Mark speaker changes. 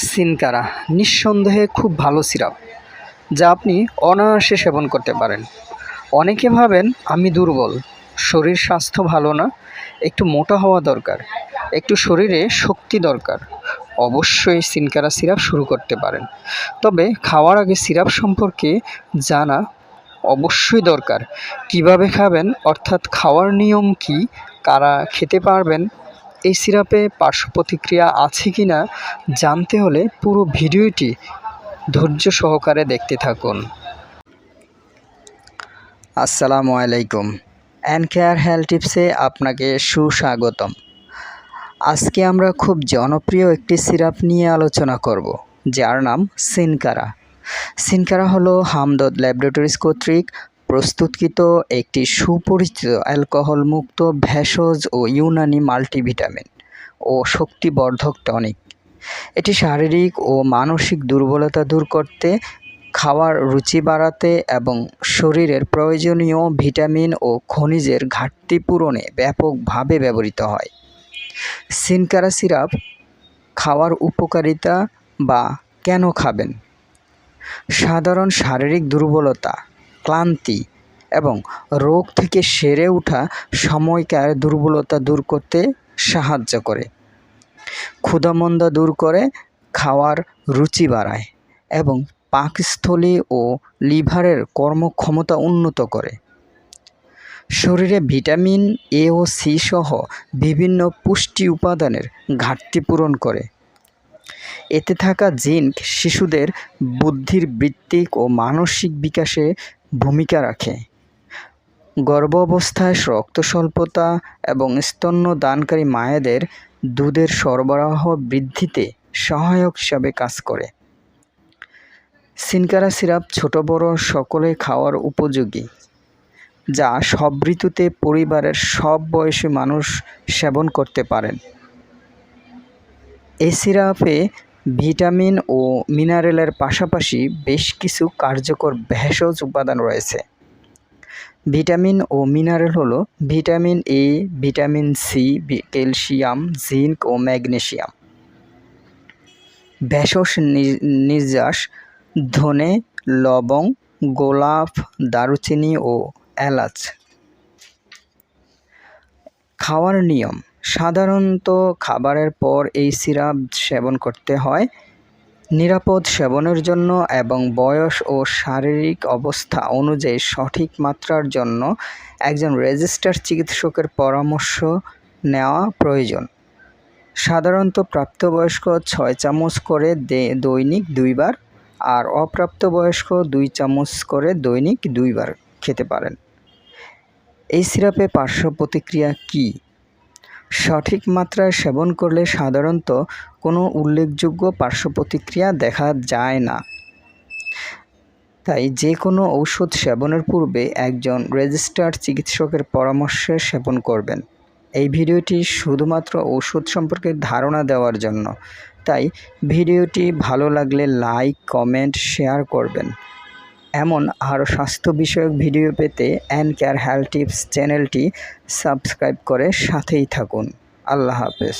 Speaker 1: সিনকারা নিঃসন্দেহে খুব ভালো সিরাপ, যা আপনি অনায়াসে সেবন করতে পারেন। অনেকে ভাবেন আমি দুর্বল, শরীর স্বাস্থ্য ভালো না, একটু মোটা হওয়া দরকার, একটু শরীরে শক্তি দরকার। অবশ্যই সিনকারা সিরাপ শুরু করতে পারেন, তবে খাওয়ার আগে সিরাপ সম্পর্কে জানা অবশ্যই দরকার। কিভাবে খাবেন, অর্থাৎ খাওয়ার নিয়ম কি, কারা খেতে পারবেন, এই সিরাপে পার্শ্ব প্রতিক্রিয়া আছে কি না জানতে হলে পুরো ভিডিওটি ধৈর্য সহকারে দেখতে থাকুন। আসসালামু আলাইকুম, কেয়ার হেলথ টিপসে আপনাকে সুস্বাগতম। আজকে আমরা খুব জনপ্রিয় একটি সিরাপ নিয়ে আলোচনা করব, যার নাম সিনকারা। সিনকারা হলো হামদর্দ ল্যাবরেটরিজ কর্তৃক প্রস্তুতকৃত একটি সুপরিচিত অ্যালকোহল মুক্ত ভেষজ ও ইউনানি মাল্টিভিটামিন ও শক্তিবর্ধক টনিক। এটি শারীরিক ও মানসিক দুর্বলতা দূর করতে, খাওয়ার রুচি বাড়াতে এবং শরীরের প্রয়োজনীয় ভিটামিন ও খনিজের ঘাটতি পূরণে ব্যাপকভাবে ব্যবহৃত হয়। সিনকারা সিরাপ খাওয়ার উপকারিতা বা কেন খাবেন। সাধারণ শারীরিক দুর্বলতা, ক্লান্তি এবং রোগ থেকে সেরে ওঠা সময়কার দুর্বলতা দূর করতে সাহায্য করে, ক্ষুধামন্দা দূর করে, খাওয়ার রুচি বাড়ায় এবং পাকস্থলী ও লিভারের কর্মক্ষমতা উন্নত করে। শরীরে ভিটামিন এ ও সি সহ বিভিন্ন পুষ্টি উপাদানের ঘাটতি পূরণ করে। এতে থাকা জিঙ্ক শিশুদের বুদ্ধির বৃত্তিক ও মানসিক বিকাশে ভূমিকা রাখে। গর্ভ অবস্থায় রক্ত স্বল্পতা এবং স্তন্যদানকারী মায়েদের দুধের সরবরাহ বৃদ্ধিতে সহায়ক হিসাবে কাজ করে। সিনকারা সিরাপ ছোট বড় সকলে খাওয়ার উপযোগী, যা সব ঋতুতে পরিবারের সব বয়সী মানুষ সেবন করতে পারেন। এই সিরাপে ভিটামিন ও মিনারেলের পাশাপাশি বেশ কিছু কার্যকর ভেষজ উপাদান রয়েছে। ভিটামিন ও মিনারেল হলো vitamin A, vitamin C, calcium, zinc ও ম্যাগনেসিয়াম। ভেষজ নির্যাস ধনে, লবং, গোলাপ, দারুচিনি ও এলাচ। খাওয়ার নিয়ম: সাধারণত খাবারের পর এই সিরাপ সেবন করতে হয়। নিরাপদ সেবনের জন্য এবং বয়স ও শারীরিক অবস্থা অনুযায়ী সঠিক মাত্রার জন্য একজন রেজিস্টার্ড চিকিৎসকের পরামর্শ নেওয়া প্রয়োজন। সাধারণত প্রাপ্তবয়স্ক 6 চামচ করে দৈনিক 2 বার আর অপ্রাপ্তবয়স্ক 2 চামচ করে দৈনিক 2 বার খেতে পারেন। এই সিরাপে পার্শ্ব প্রতিক্রিয়া কী? সঠিক মাত্রায় সেবন করলে সাধারণত কোনো উল্লেখযোগ্য পার্শ্ব প্রতিক্রিয়া দেখা যায় না। তাই যে কোনো ঔষধ সেবনের পূর্বে একজন রেজিস্টার্ড চিকিৎসকের পরামর্শে সেবন করবেন। এই ভিডিওটি শুধুমাত্র ওষুধ সম্পর্কে ধারণা দেওয়ার জন্য, তাই ভিডিওটি ভালো লাগলে লাইক, কমেন্ট, শেয়ার করবেন। এমন আরও স্বাস্থ্য বিষয়ক ভিডিও পেতে কেয়ার হেলথ টিপস চ্যানেলটি সাবস্ক্রাইব করে সাথেই থাকুন। আল্লাহ হাফেজ।